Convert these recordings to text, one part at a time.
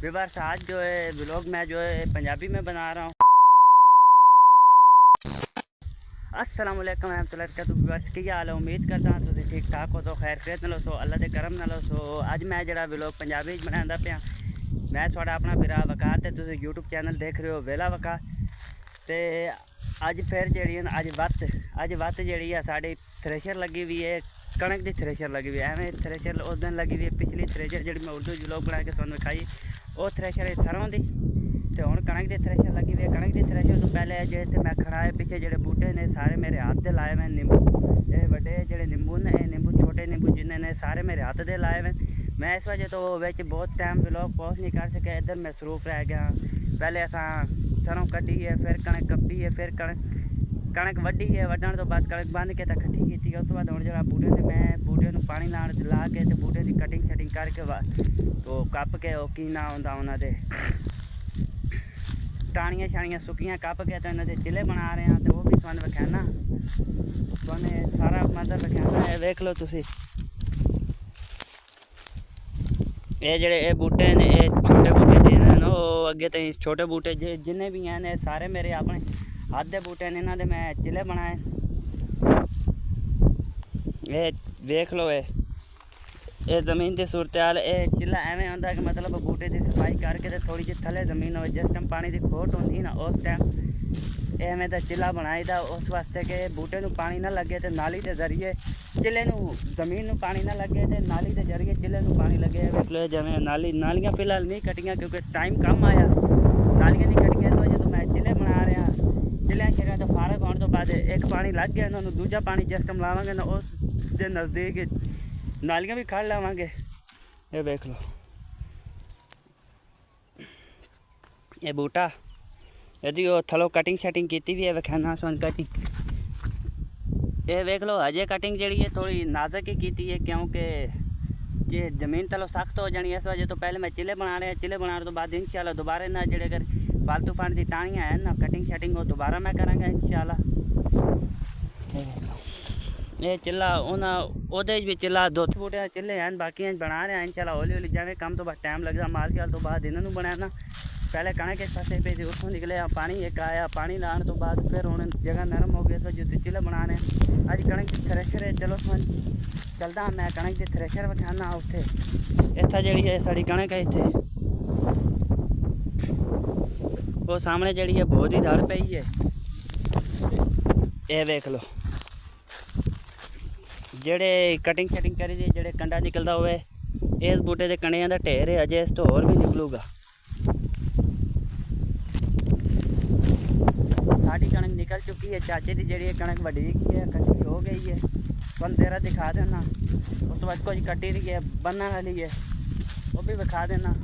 Viewers, आज जो है व्लॉग मैं जो है पंजाबी में बना रहा हूँ। अस्सलाम वालेकुम रहमतुल्लाहि व बरकातहू। व्यूअर्स की हाल है, उम्मीद करता हूँ तुम ठीक ठाक हो, तो खैर खैरियत नाल हो, अल्लाह के करम नाल हो। अज मैं जो व्लॉग पंजाबी बनाता पाया, मैं थोड़ा अपना भरा वकार तो तुम यूट्यूब चैनल देख रहे हो वेला वकार। तो अज फिर जी अज वत्त जी साड़ी थ्रेशर लगी हुई है, कणक की थ्रेशर लगी हुई है। एवं थ्रेशर उस दिन लगी हुई है, पिछली थ्रेशर जी मैं उर्दू व्लॉग बना के तुहानूं दिखाई, वो थ्रेशर है सरों की। तो हुण कणक की थ्रेशर लगी हुई है। कणक की थ्रेशर तो पहले जो इतने मैं खड़ा है, पिछे जोड़े बूटे ने सारे मेरे हाथ से लाए हुए। निंबू ये बड़े जोड़े निंबू ने, निंबू छोटे निंबू जिन्हें ने सारे मेरे हाथ से लाए हुए। मैं इस वजह तो बहुत टाइम व्लॉग पोस्ट नहीं कर सके, इधर मैं मसरूफ रह गया। पहले असा सरों कड्डी है, फिर कणक कप्पी है, फिर कणक वड्डी है, वड्डण तो बाद कणक बंद के कट्ठी की। उस तो बाद हुण जो बूटे ने मैं बूटे में पानी लाण ला के तो बूटे की कटिंग शटिंग करके तो कप के की ना आउंदा उन्होंने टाणियाँ शाणियाँ सुक्कियाँ कप के तो इन्होंने चिले बना रहे हैं। तो वो भी तुहानूं विखाना, तुहानूं सारा मतलब विखाना है। वेख लो तुसी ये जेडे बूटे ने, ये छोटे बूटे जिन्हें अगे तो छोटे बूटे जिन्हें भी हैं सारे मेरे अपने हाथ के बूटे ने, इन्होंने मैं चिले बनाए। ये देख लो, ये ज़मीन की सूरत हाल। ये चिल्ला एवं होंगे कि मतलब बूटे की सफाई करके तो थोड़ी जी थले ज़मीन हो, जिस टाइम पानी की खोट होती ना उस टाइम एवं का चिल्ला बनाई दा, उस वास्ते कि बूटे में पानी ना लगे तो नाली के जरिए चिल्ले जमीन में पानी ना लगे तो नाली के जरिए चिल्ले में पानी लगे। देख लो जिवें नालियाँ फिलहाल नहीं कटियाँ क्योंकि टाइम कम आया, नालियाँ नहीं कटियाँ। इस वजह तो मैं चिल्ले बना रहा। चिल्लियाँ शरियाँ तो फारग होने तो बाद एक पानी लग गया, इन्होंने दूजा पानी जिस टाइम लावांगे ना उस दे नज़दीक नालियाँ भी खड़ लावांगे। ये देख लो ये बूटा, यदि वो थलो कटिंग शटिंग की भी है, विखाना सुन कटिंग। ये देख लो अजे कटिंग जी है थोड़ी नाजुक ही की है, क्योंकि जे जमीन तलो सख्त हो जानी। इस वजह तो पहले मैं चिले बना रहा, चिले बनाने तो बाद इंशाल्लाह दोबारा ना जेडे अगर फालतू फंड की टाणियाँ हैं ना कटिंग शटिंग वो दोबारा मैं करांगा इंशाल्लाह। ये चिल्ला उन्हें भी चिल्ला दो बूटे चिल्ले हैं, बाकी बना रहे हैं इंशाल्लाह। हौली हौली जावे कम तो बाद टाइम लगता, माल शाल तो बाद इन्होंने बनाना। पहले कणक इस पासे पे थी, उतों निकले पानी एक आया, पानी लाने तो बाद फिर हूँ जगह नरम हो गई तो जो चिल्ले बनाने। अज कणक की थ्रेशर है, चलो चलता मैं कणक की थ्रेशर विखाना। उत्थे इत्थे जी है साड़ी कणक है, इत्थे वो सामने जी है बहुत ही धड़ पई है। ये देख लो जेड़े कटिंग शटिंग करी दी, जेड़े कंडा निकलता हुए इस बूटे के कणियां का ढेर है, अजे इस तो होर भी निकलूगा। साड़ी कणक निकल चुकी है, चाचे की जी कणक वड्डी है, कट्टी हो गई है। तुम तेरा दिखा देना, उस तो बाद कुछ कट्टी रही है बनने वाली है, वो भी दिखा देना।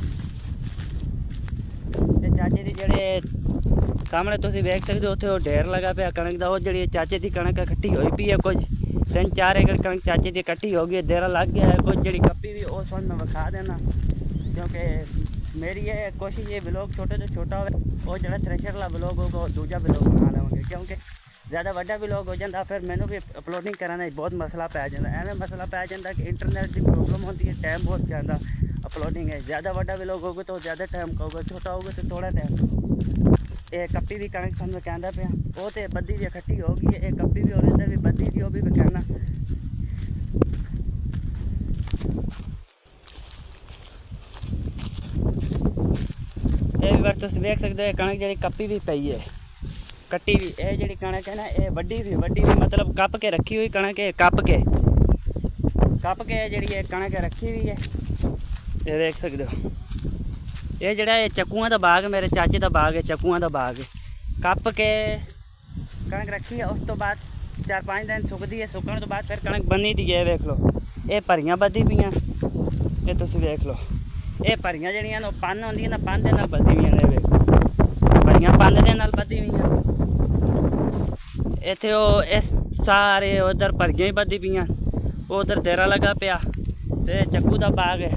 चाचे की जेड़े सामने तुम देख सकते हो, उत्थे वो ढेर लगा पाया कणक का। वो जी चाचे की कणक कट्टी हुई पी है, कुछ 3-4 एकड़ कणक चाचे की कट्टी हो गई, देरा लग गया है। कुछ जी कप्पी भी उस वक्त मैं विखा देना, क्योंकि मेरी ये कोशिश ये ब्लॉग छोटे तो छोटा हो, वो जो थ्रेशर वाला ब्लॉग होगा वो दूजा ब्लॉग बना लवेंगे, क्योंकि ज़्यादा वड्डा ब्लॉग हो जाता फिर मैंने भी अपलोडिंग कराने बहुत मसला पै जाता। एवं मसला पै जाता कि इंटरनेट की प्रॉब्लम होती है, टाइम बहुत ज़्यादा अपलोडिंग है। ज़्यादा वड्डा ब्लॉग होगा तो ज़्यादा टाइम होगा, छोटा होगा तो थोड़ा टाइम। ये कप्पी भी कणक तुहानूं कहता पाया, वो तो बद्धी जी खट्टी हो गई है। एक कप्पी भी और इधर भी बद्धी थी, वो भी विखाना। ये भी बार तुम देख सकते हो, कणक जी कप्पी भी पई है, कट्टी भी। ये जी कणक है ना, ये वड्डी भी मतलब कप के रखी हुई कणक है, कप के जी कणक रखी हुई है। ये देख सकते हो, ये जोड़ा चक्कुआं का बाग मेरे चाचे का बाग है, चक्कुआं का बाग है। कप के कणक रखी है, उस तो बाद 4-5 दिन सुकती है, सुकने तो बाद फिर कणक बनी थी है। देख लो ये भरियाँ बधी पियाँ, ये तुम देख लो ये भरियाँ जड़ियाँ पन होंगी ना, पन के नाल बधी हुई ने। देख भरियाँ पन के नाल बधी हुई, इत्थे वो इस सारे उधर भरियाँ ही बधी पियाँ, उधर देरा लगा पाया। तो चक्कू का बाग है।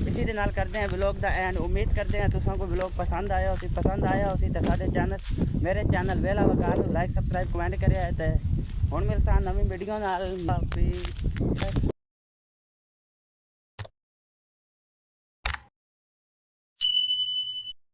इसी के नाल करते हैं ब्लॉग का एंड। उम्मीद करते हैं तुसां को ब्लॉग पसंद आया हो तो साडे चैनल मेरे चैनल वेला वकार लाइक सबसक्राइब कमेंट करें। तो हुण मिलता नवीं वीडियो नाल।